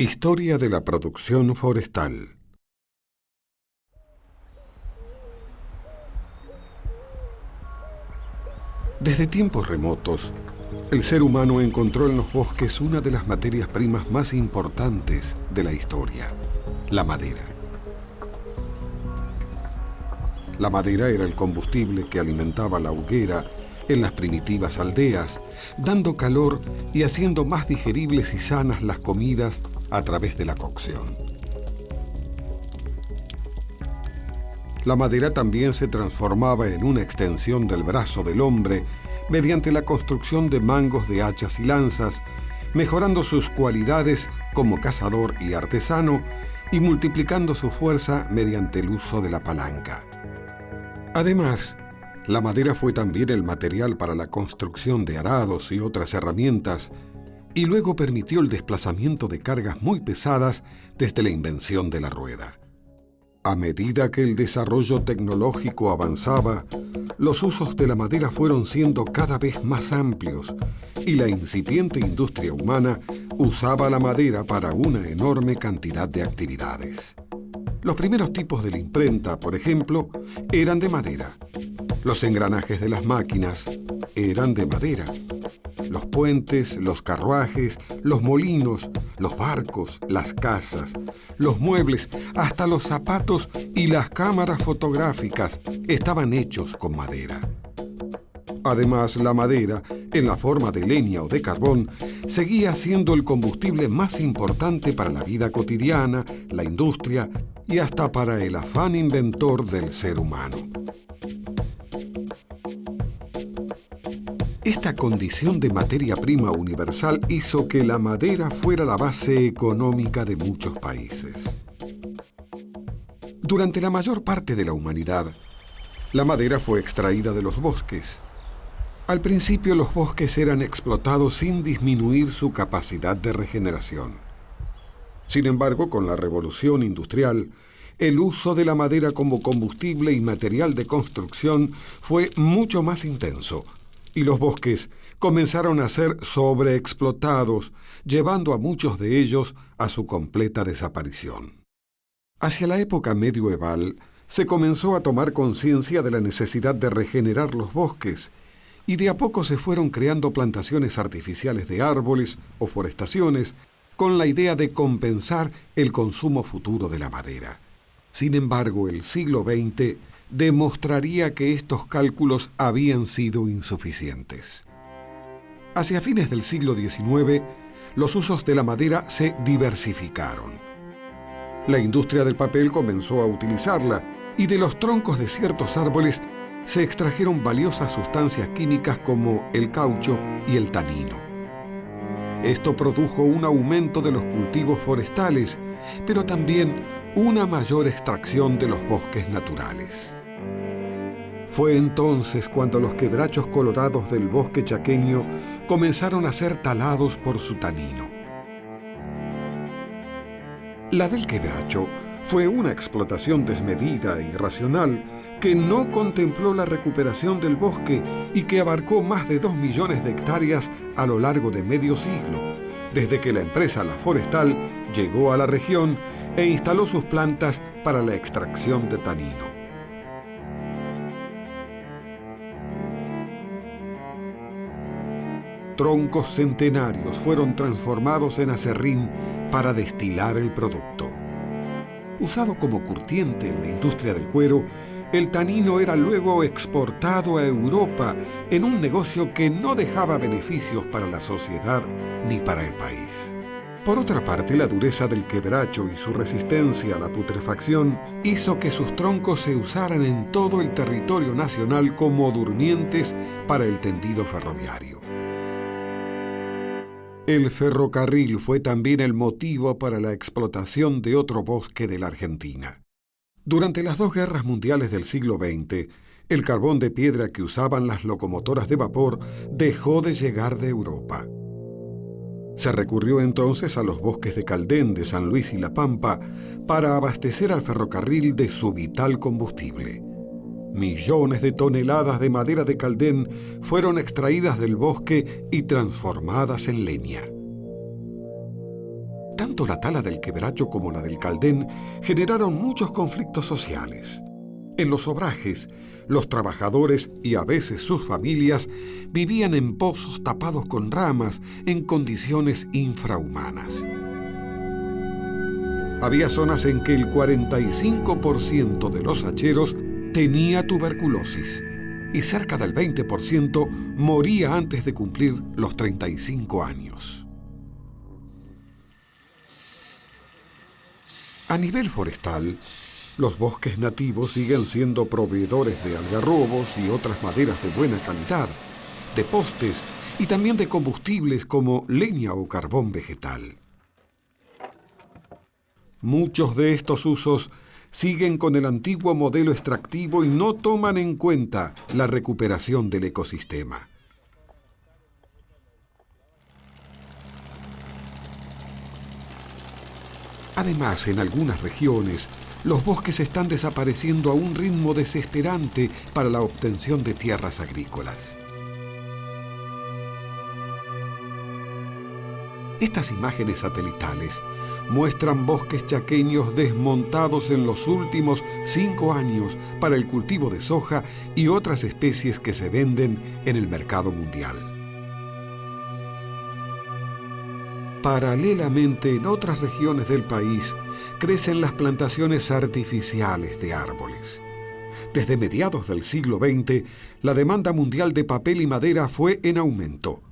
Historia de la producción forestal. Desde tiempos remotos, el ser humano encontró en los bosques una de las materias primas más importantes de la historia, la madera. La madera era el combustible que alimentaba la hoguera en las primitivas aldeas, dando calor y haciendo más digeribles y sanas las comidas a través de la cocción. La madera también se transformaba en una extensión del brazo del hombre mediante la construcción de mangos de hachas y lanzas, mejorando sus cualidades como cazador y artesano y multiplicando su fuerza mediante el uso de la palanca. Además, la madera fue también el material para la construcción de arados y otras herramientas, y luego permitió el desplazamiento de cargas muy pesadas desde la invención de la rueda. A medida que el desarrollo tecnológico avanzaba, los usos de la madera fueron siendo cada vez más amplios y la incipiente industria humana usaba la madera para una enorme cantidad de actividades. Los primeros tipos de la imprenta, por ejemplo, eran de madera. Los engranajes de las máquinas eran de madera. Los puentes, los carruajes, los molinos, los barcos, las casas, los muebles, hasta los zapatos y las cámaras fotográficas estaban hechos con madera. Además, la madera, en la forma de leña o de carbón, seguía siendo el combustible más importante para la vida cotidiana, la industria y hasta para el afán inventor del ser humano. Esta condición de materia prima universal hizo que la madera fuera la base económica de muchos países. Durante la mayor parte de la humanidad, la madera fue extraída de los bosques. Al principio, los bosques eran explotados sin disminuir su capacidad de regeneración. Sin embargo, con la revolución industrial, el uso de la madera como combustible y material de construcción fue mucho más intenso, y los bosques comenzaron a ser sobreexplotados, llevando a muchos de ellos a su completa desaparición. Hacia la época medieval, se comenzó a tomar conciencia de la necesidad de regenerar los bosques, y de a poco se fueron creando plantaciones artificiales de árboles o forestaciones con la idea de compensar el consumo futuro de la madera. Sin embargo, el siglo XX demostraría que estos cálculos habían sido insuficientes. Hacia fines del siglo XIX, los usos de la madera se diversificaron. La industria del papel comenzó a utilizarla y de los troncos de ciertos árboles se extrajeron valiosas sustancias químicas como el caucho y el tanino. Esto produjo un aumento de los cultivos forestales, pero también una mayor extracción de los bosques naturales. Fue entonces cuando los quebrachos colorados del bosque chaqueño comenzaron a ser talados por su tanino. La del quebracho fue una explotación desmedida e irracional que no contempló la recuperación del bosque y que abarcó más de 2 millones de hectáreas a lo largo de medio siglo, desde que la empresa La Forestal llegó a la región e instaló sus plantas para la extracción de tanino. Troncos centenarios fueron transformados en acerrín para destilar el producto. Usado como curtiente en la industria del cuero, El tanino era luego exportado a Europa en un negocio que no dejaba beneficios para la sociedad ni para el país. Por otra parte, la dureza del quebracho y su resistencia a la putrefacción hizo que sus troncos se usaran en todo el territorio nacional como durmientes para el tendido ferroviario. El ferrocarril fue también el motivo para la explotación de otro bosque de la Argentina. Durante las dos guerras mundiales del siglo XX, el carbón de piedra que usaban las locomotoras de vapor dejó de llegar de Europa. Se recurrió entonces a los bosques de Caldén, de San Luis y La Pampa para abastecer al ferrocarril de su vital combustible. Millones de toneladas de madera de Caldén fueron extraídas del bosque y transformadas en leña. Tanto la tala del quebracho como la del Caldén generaron muchos conflictos sociales. En los obrajes, los trabajadores y a veces sus familias vivían en pozos tapados con ramas en condiciones infrahumanas. Había zonas en que el 45% de los hacheros tenía tuberculosis y cerca del 20% moría antes de cumplir los 35 años. A nivel forestal, los bosques nativos siguen siendo proveedores de algarrobos y otras maderas de buena calidad, de postes y también de combustibles como leña o carbón vegetal. Muchos de estos usos siguen con el antiguo modelo extractivo y no toman en cuenta la recuperación del ecosistema. Además, en algunas regiones, los bosques están desapareciendo a un ritmo desesperante para la obtención de tierras agrícolas. Estas imágenes satelitales muestran bosques chaqueños desmontados en los últimos 5 años para el cultivo de soja y otras especies que se venden en el mercado mundial. Paralelamente, en otras regiones del país crecen las plantaciones artificiales de árboles. Desde mediados del siglo XX, la demanda mundial de papel y madera fue en aumento.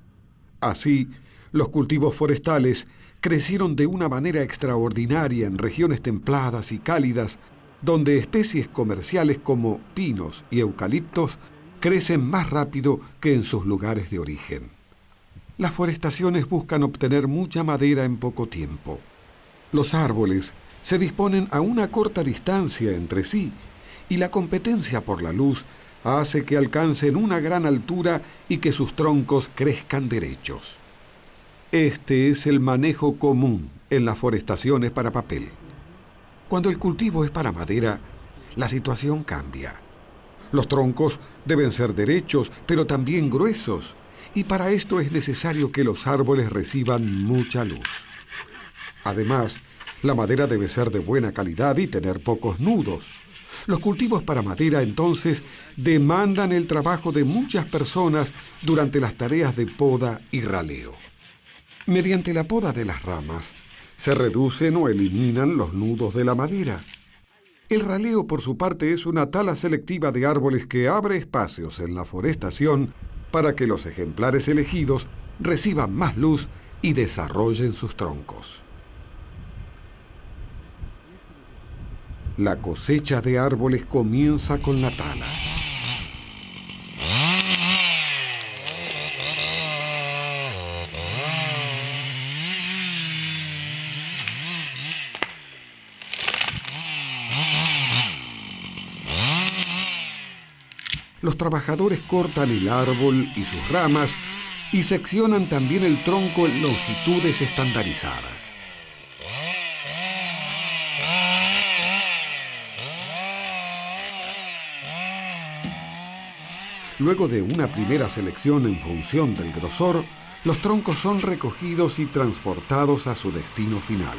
Así, los cultivos forestales crecieron de una manera extraordinaria en regiones templadas y cálidas, donde especies comerciales como pinos y eucaliptos crecen más rápido que en sus lugares de origen. Las forestaciones buscan obtener mucha madera en poco tiempo. Los árboles se disponen a una corta distancia entre sí y la competencia por la luz hace que alcancen una gran altura y que sus troncos crezcan derechos. Este es el manejo común en las forestaciones para papel. Cuando el cultivo es para madera, la situación cambia. Los troncos deben ser derechos, pero también gruesos, y para esto es necesario que los árboles reciban mucha luz. Además, la madera debe ser de buena calidad y tener pocos nudos. Los cultivos para madera, entonces, demandan el trabajo de muchas personas durante las tareas de poda y raleo. Mediante la poda de las ramas, se reducen o eliminan los nudos de la madera. El raleo, por su parte, es una tala selectiva de árboles que abre espacios en la forestación para que los ejemplares elegidos reciban más luz y desarrollen sus troncos. La cosecha de árboles comienza con la tala. Los trabajadores cortan el árbol y sus ramas y seccionan también el tronco en longitudes estandarizadas. Luego de una primera selección en función del grosor, los troncos son recogidos y transportados a su destino final.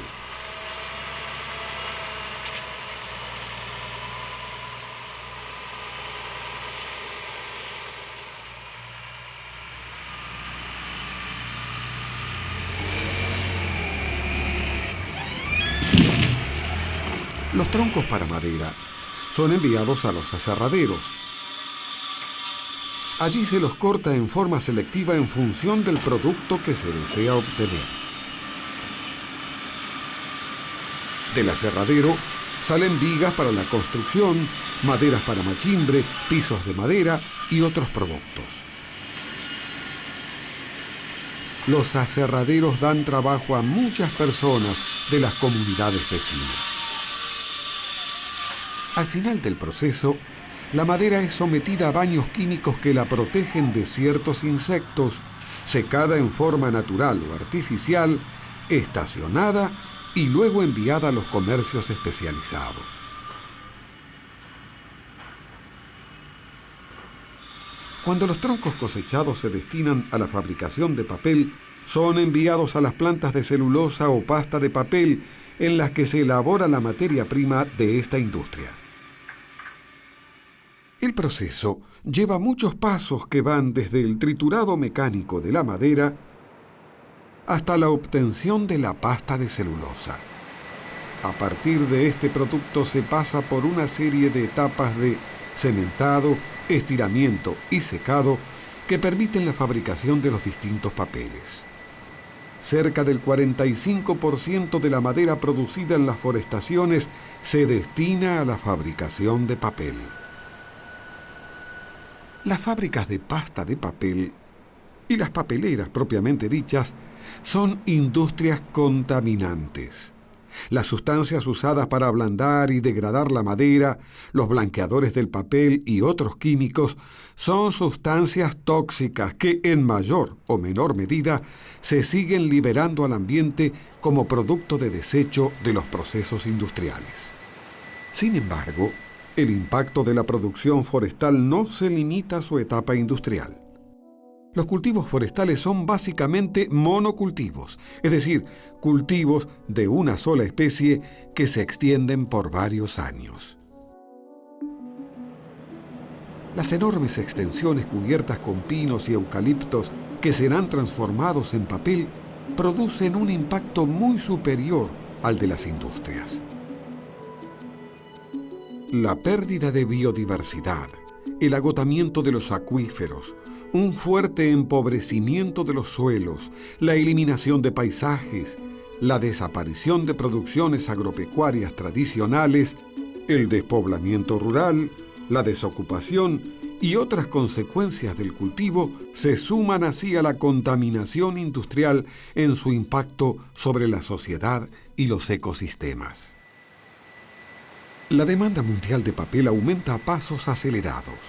Los troncos para madera son enviados a los aserraderos. Allí se los corta en forma selectiva en función del producto que se desea obtener. Del aserradero salen vigas para la construcción, maderas para machimbre, pisos de madera y otros productos. Los aserraderos dan trabajo a muchas personas de las comunidades vecinas. Al final del proceso, la madera es sometida a baños químicos que la protegen de ciertos insectos, secada en forma natural o artificial, estacionada y luego enviada a los comercios especializados. Cuando los troncos cosechados se destinan a la fabricación de papel, son enviados a las plantas de celulosa o pasta de papel en las que se elabora la materia prima de esta industria. El proceso lleva muchos pasos que van desde el triturado mecánico de la madera hasta la obtención de la pasta de celulosa. A partir de este producto se pasa por una serie de etapas de cementado, estiramiento y secado que permiten la fabricación de los distintos papeles. Cerca del 45% de la madera producida en las forestaciones se destina a la fabricación de papel. Las fábricas de pasta de papel y las papeleras propiamente dichas son industrias contaminantes. Las sustancias usadas para ablandar y degradar la madera, los blanqueadores del papel y otros químicos son sustancias tóxicas que en mayor o menor medida se siguen liberando al ambiente como producto de desecho de los procesos industriales. Sin embargo, el impacto de la producción forestal no se limita a su etapa industrial. Los cultivos forestales son básicamente monocultivos, es decir, cultivos de una sola especie que se extienden por varios años. Las enormes extensiones cubiertas con pinos y eucaliptos que serán transformados en papel producen un impacto muy superior al de las industrias. La pérdida de biodiversidad, el agotamiento de los acuíferos, un fuerte empobrecimiento de los suelos, la eliminación de paisajes, la desaparición de producciones agropecuarias tradicionales, el despoblamiento rural, la desocupación y otras consecuencias del cultivo se suman así a la contaminación industrial en su impacto sobre la sociedad y los ecosistemas. La demanda mundial de papel aumenta a pasos acelerados,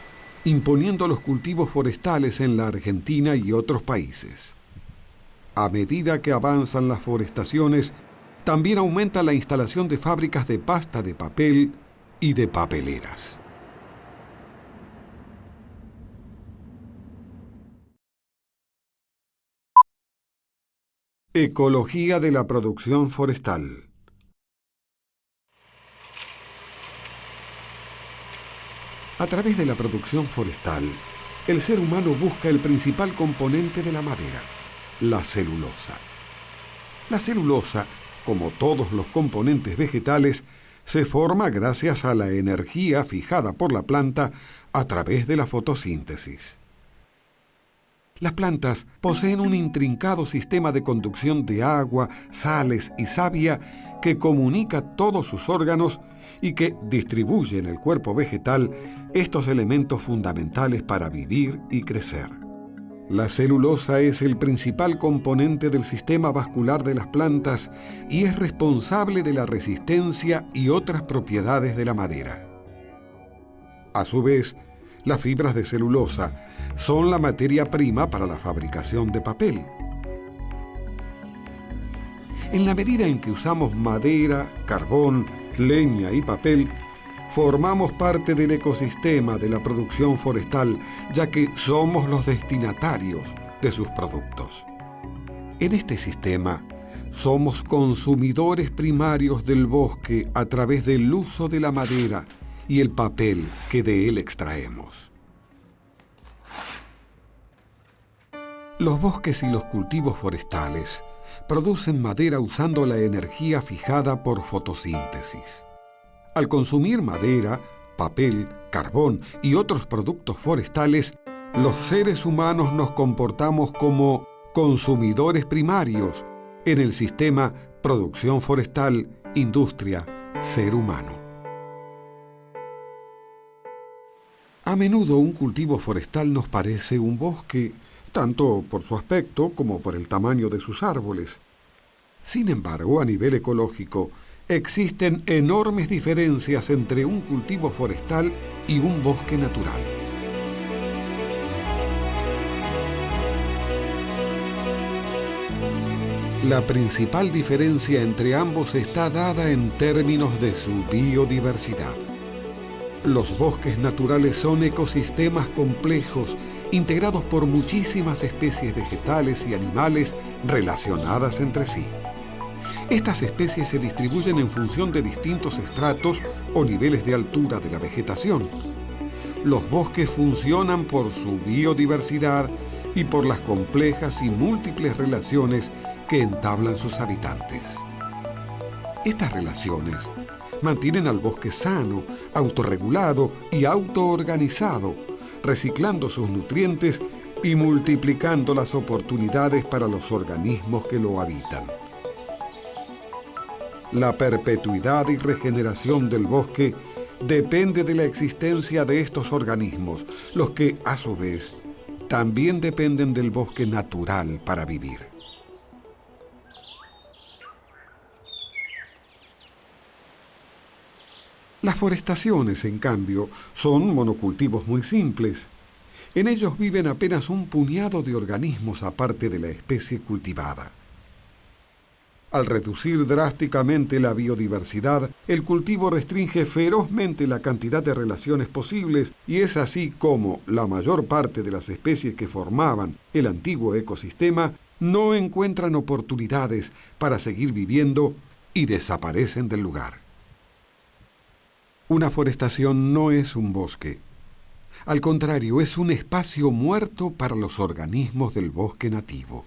imponiendo los cultivos forestales en la Argentina y otros países. A medida que avanzan las forestaciones, también aumenta la instalación de fábricas de pasta de papel y de papeleras. Ecología de la producción forestal. A través de la producción forestal, el ser humano busca el principal componente de la madera, la celulosa. La celulosa, como todos los componentes vegetales, se forma gracias a la energía fijada por la planta a través de la fotosíntesis. Las plantas poseen un intrincado sistema de conducción de agua, sales y savia que comunica todos sus órganos y que distribuye en el cuerpo vegetal estos elementos fundamentales para vivir y crecer. La celulosa es el principal componente del sistema vascular de las plantas y es responsable de la resistencia y otras propiedades de la madera. A su vez, las fibras de celulosa son la materia prima para la fabricación de papel. En la medida en que usamos madera, carbón, leña y papel, formamos parte del ecosistema de la producción forestal, ya que somos los destinatarios de sus productos. En este sistema, somos consumidores primarios del bosque a través del uso de la madera y el papel que de él extraemos. Los bosques y los cultivos forestales producen madera usando la energía fijada por fotosíntesis. Al consumir madera, papel, carbón y otros productos forestales, los seres humanos nos comportamos como consumidores primarios en el sistema producción forestal, industria, ser humano. A menudo un cultivo forestal nos parece un bosque, tanto por su aspecto como por el tamaño de sus árboles. Sin embargo, a nivel ecológico, existen enormes diferencias entre un cultivo forestal y un bosque natural. La principal diferencia entre ambos está dada en términos de su biodiversidad. Los bosques naturales son ecosistemas complejos, integrados por muchísimas especies vegetales y animales relacionadas entre sí. Estas especies se distribuyen en función de distintos estratos o niveles de altura de la vegetación. Los bosques funcionan por su biodiversidad y por las complejas y múltiples relaciones que entablan sus habitantes. Estas relaciones mantienen al bosque sano, autorregulado y autoorganizado, reciclando sus nutrientes y multiplicando las oportunidades para los organismos que lo habitan. La perpetuidad y regeneración del bosque depende de la existencia de estos organismos, los que, a su vez, también dependen del bosque natural para vivir. Las forestaciones, en cambio, son monocultivos muy simples. En ellos viven apenas un puñado de organismos aparte de la especie cultivada. Al reducir drásticamente la biodiversidad, el cultivo restringe ferozmente la cantidad de relaciones posibles y es así como la mayor parte de las especies que formaban el antiguo ecosistema no encuentran oportunidades para seguir viviendo y desaparecen del lugar. Una forestación no es un bosque. Al contrario, es un espacio muerto para los organismos del bosque nativo.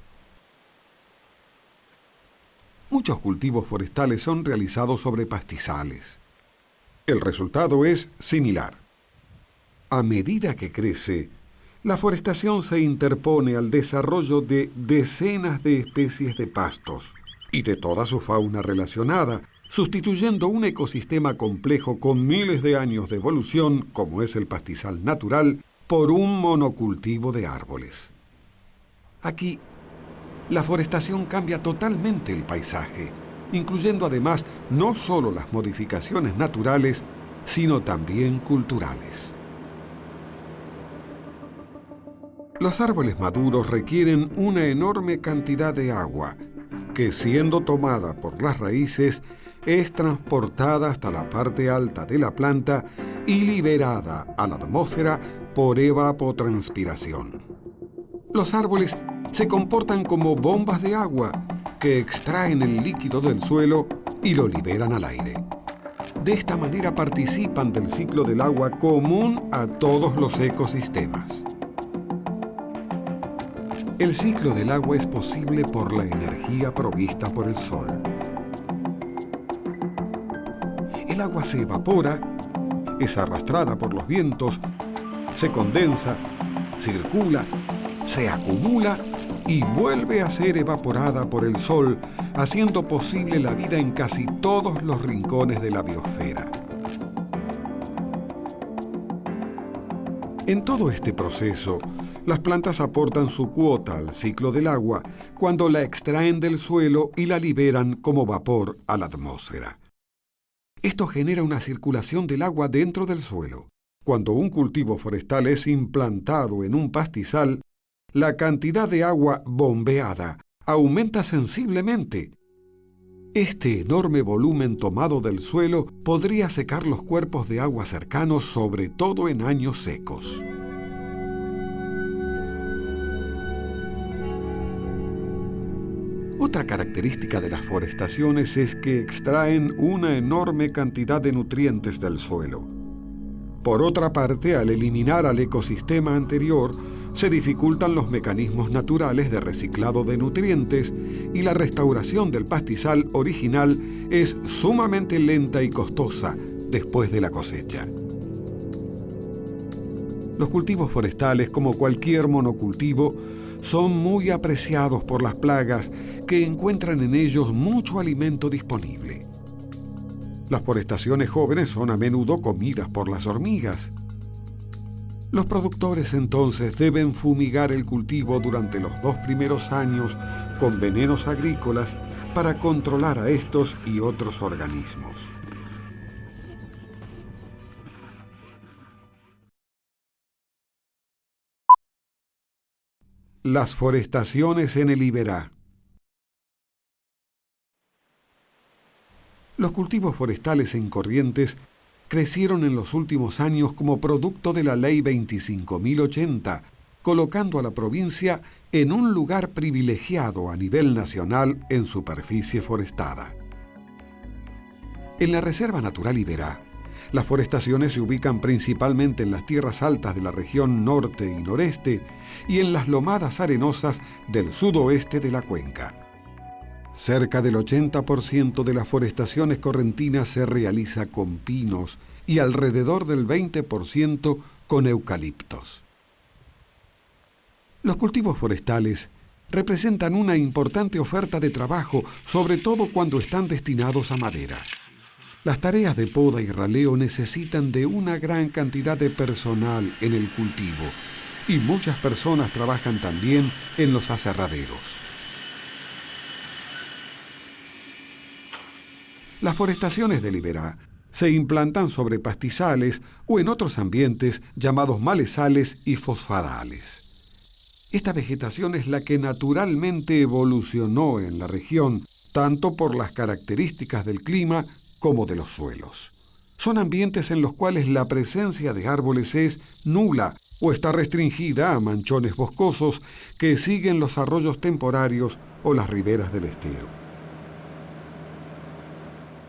Muchos cultivos forestales son realizados sobre pastizales. El resultado es similar. A medida que crece, la forestación se interpone al desarrollo de decenas de especies de pastos y de toda su fauna relacionada, sustituyendo un ecosistema complejo con miles de años de evolución, como es el pastizal natural, por un monocultivo de árboles. Aquí, la forestación cambia totalmente el paisaje, incluyendo además no solo las modificaciones naturales, sino también culturales. Los árboles maduros requieren una enorme cantidad de agua, que siendo tomada por las raíces, es transportada hasta la parte alta de la planta y liberada a la atmósfera por evapotranspiración. Los árboles se comportan como bombas de agua que extraen el líquido del suelo y lo liberan al aire. De esta manera participan del ciclo del agua común a todos los ecosistemas. El ciclo del agua es posible por la energía provista por el sol. El agua se evapora, es arrastrada por los vientos, se condensa, circula, se acumula y vuelve a ser evaporada por el sol, haciendo posible la vida en casi todos los rincones de la biosfera. En todo este proceso, las plantas aportan su cuota al ciclo del agua cuando la extraen del suelo y la liberan como vapor a la atmósfera. Esto genera una circulación del agua dentro del suelo. Cuando un cultivo forestal es implantado en un pastizal, la cantidad de agua bombeada aumenta sensiblemente. Este enorme volumen tomado del suelo podría secar los cuerpos de agua cercanos, sobre todo en años secos. Otra característica de las forestaciones es que extraen una enorme cantidad de nutrientes del suelo. Por otra parte, al eliminar al ecosistema anterior, se dificultan los mecanismos naturales de reciclado de nutrientes y la restauración del pastizal original es sumamente lenta y costosa después de la cosecha. Los cultivos forestales, como cualquier monocultivo, son muy apreciados por las plagas que encuentran en ellos mucho alimento disponible. Las forestaciones jóvenes son a menudo comidas por las hormigas. Los productores entonces deben fumigar el cultivo durante los 2 primeros años con venenos agrícolas para controlar a estos y otros organismos. Las forestaciones en el Iberá. Los cultivos forestales en Corrientes crecieron en los últimos años como producto de la Ley 25.080, colocando a la provincia en un lugar privilegiado a nivel nacional en superficie forestada. En la Reserva Natural Iberá, las forestaciones se ubican principalmente en las tierras altas de la región norte y noreste y en las lomadas arenosas del sudoeste de la cuenca. Cerca del 80% de las forestaciones correntinas se realiza con pinos y alrededor del 20% con eucaliptos. Los cultivos forestales representan una importante oferta de trabajo, sobre todo cuando están destinados a madera. Las tareas de poda y raleo necesitan de una gran cantidad de personal en el cultivo y muchas personas trabajan también en los aserraderos. Las forestaciones del Iberá se implantan sobre pastizales o en otros ambientes llamados malezales y fosfadales. Esta vegetación es la que naturalmente evolucionó en la región, tanto por las características del clima como de los suelos. Son ambientes en los cuales la presencia de árboles es nula o está restringida a manchones boscosos que siguen los arroyos temporarios o las riberas del estero.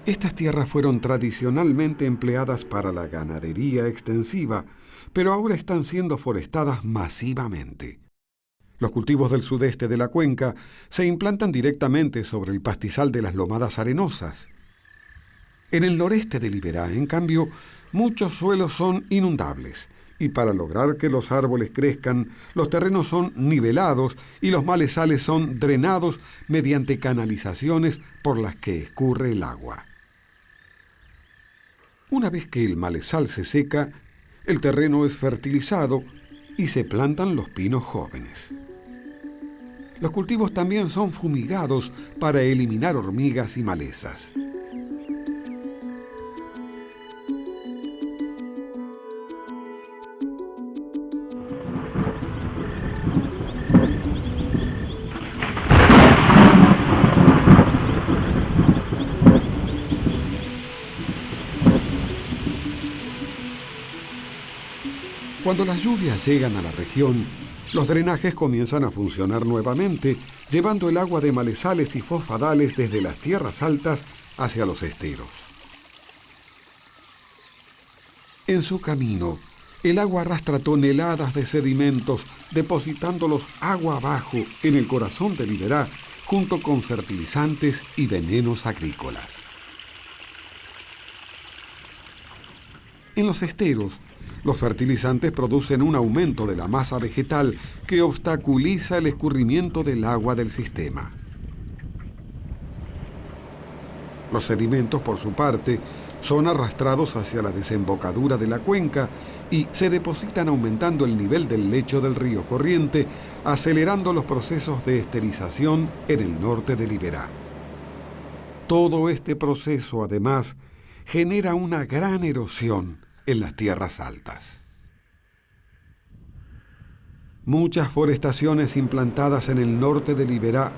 Estas tierras fueron tradicionalmente empleadas para la ganadería extensiva, pero ahora están siendo forestadas masivamente. Los cultivos del sudeste de la cuenca se implantan directamente sobre el pastizal de las lomadas arenosas. En el noreste del Iberá, en cambio, muchos suelos son inundables y para lograr que los árboles crezcan, los terrenos son nivelados y los malezales son drenados mediante canalizaciones por las que escurre el agua. Una vez que el malezal se seca, el terreno es fertilizado y se plantan los pinos jóvenes. Los cultivos también son fumigados para eliminar hormigas y malezas. Cuando las lluvias llegan a la región, los drenajes comienzan a funcionar nuevamente, llevando el agua de malezales y fosfadales desde las tierras altas hacia los esteros. En su camino, el agua arrastra toneladas de sedimentos, depositándolos agua abajo en el corazón del Iberá, junto con fertilizantes y venenos agrícolas. En los esteros, los fertilizantes producen un aumento de la masa vegetal que obstaculiza el escurrimiento del agua del sistema. Los sedimentos, por su parte, son arrastrados hacia la desembocadura de la cuenca y se depositan aumentando el nivel del lecho del río Corriente, acelerando los procesos de esterilización en el norte del Iberá. Todo este proceso, además, genera una gran erosión en las tierras altas. Muchas forestaciones implantadas en el norte del Iberá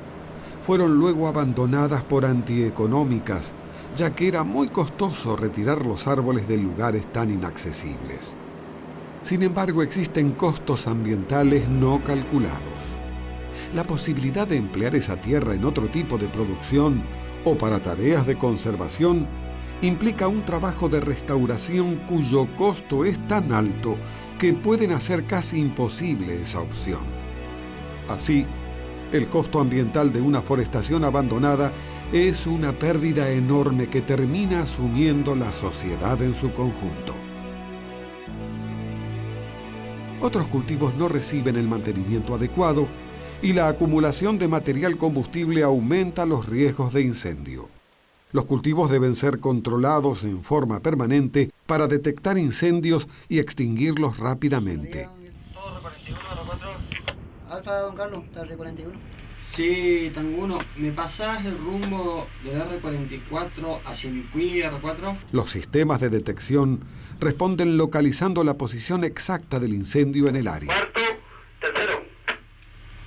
fueron luego abandonadas por antieconómicas, ya que era muy costoso retirar los árboles de lugares tan inaccesibles. Sin embargo, existen costos ambientales no calculados. La posibilidad de emplear esa tierra en otro tipo de producción o para tareas de conservación implica un trabajo de restauración cuyo costo es tan alto que pueden hacer casi imposible esa opción. Así, el costo ambiental de una forestación abandonada es una pérdida enorme que termina asumiendo la sociedad en su conjunto. Otros cultivos no reciben el mantenimiento adecuado y la acumulación de material combustible aumenta los riesgos de incendio. Los cultivos deben ser controlados en forma permanente para detectar incendios y extinguirlos rápidamente. Alfa, don Carlos, R41. Sí, Tango 1, ¿me pasás el rumbo del R44 hacia Micuí, R4? Los sistemas de detección responden localizando la posición exacta del incendio en el área. Cuarto, tercero.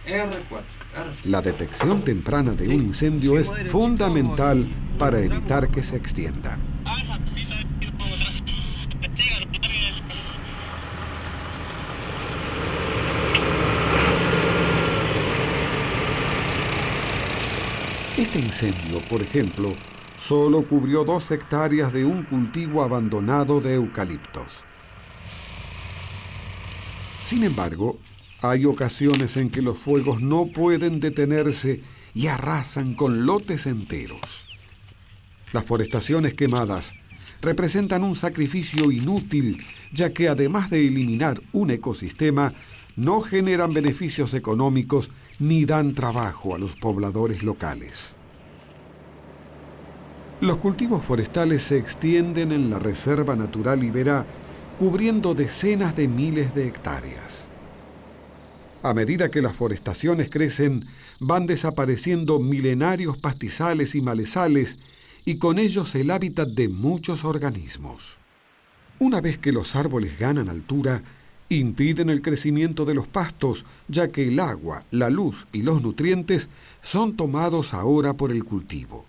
R4, R5. La detección temprana de un incendio es fundamental para evitar que se extienda. Este incendio, por ejemplo, solo cubrió 2 hectáreas de un cultivo abandonado de eucaliptos. Sin embargo, hay ocasiones en que los fuegos no pueden detenerse y arrasan con lotes enteros. Las forestaciones quemadas representan un sacrificio inútil, ya que además de eliminar un ecosistema, no generan beneficios económicos ni dan trabajo a los pobladores locales. Los cultivos forestales se extienden en la Reserva Natural Iberá, cubriendo decenas de miles de hectáreas. A medida que las forestaciones crecen, van desapareciendo milenarios pastizales y malezales, y con ellos el hábitat de muchos organismos. Una vez que los árboles ganan altura, impiden el crecimiento de los pastos, ya que el agua, la luz y los nutrientes son tomados ahora por el cultivo.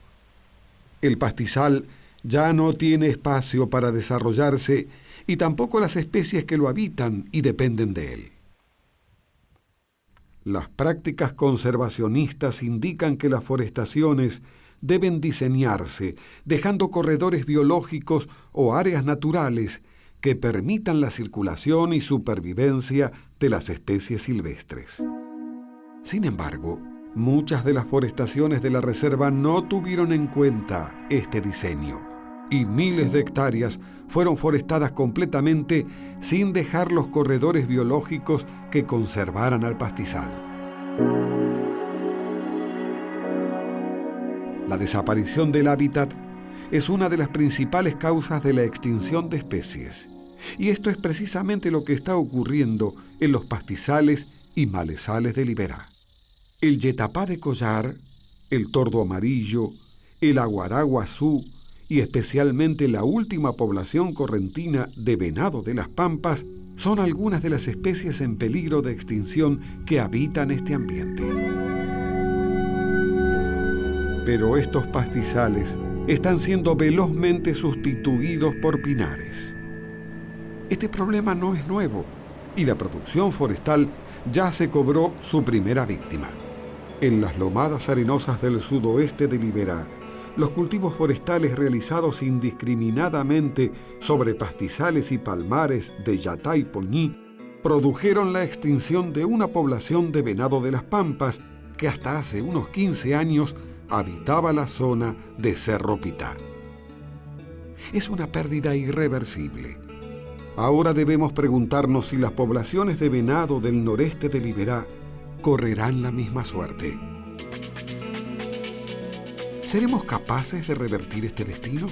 El pastizal ya no tiene espacio para desarrollarse y tampoco las especies que lo habitan y dependen de él. Las prácticas conservacionistas indican que las forestaciones deben diseñarse dejando corredores biológicos o áreas naturales que permitan la circulación y supervivencia de las especies silvestres. Sin embargo, muchas de las forestaciones de la reserva no tuvieron en cuenta este diseño y miles de hectáreas fueron forestadas completamente sin dejar los corredores biológicos que conservaran al pastizal. La desaparición del hábitat es una de las principales causas de la extinción de especies. Y esto es precisamente lo que está ocurriendo en los pastizales y malezales del Iberá. El yetapá de collar, el tordo amarillo, el aguaraguazú y especialmente la última población correntina de venado de las pampas son algunas de las especies en peligro de extinción que habitan este ambiente. Pero estos pastizales están siendo velozmente sustituidos por pinares. Este problema no es nuevo y la producción forestal ya se cobró su primera víctima. En las lomadas arenosas del sudoeste del Iberá, los cultivos forestales realizados indiscriminadamente sobre pastizales y palmares de Yatá y Poñí produjeron la extinción de una población de venado de las pampas que hasta hace unos 15 años habitaba la zona de Cerro Pitá. Es una pérdida irreversible. Ahora debemos preguntarnos si las poblaciones de venado del noreste del Iberá correrán la misma suerte. ¿Seremos capaces de revertir este destino?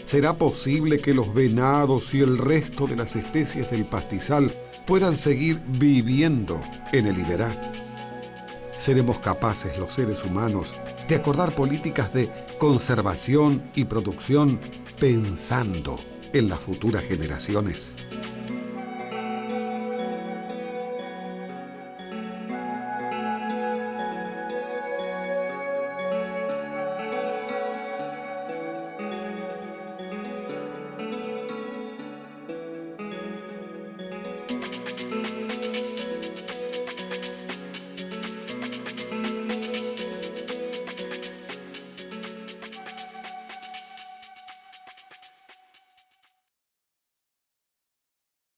¿Será posible que los venados y el resto de las especies del pastizal puedan seguir viviendo en el Iberá? ¿Seremos capaces los seres humanos de acordar políticas de conservación y producción pensando en las futuras generaciones?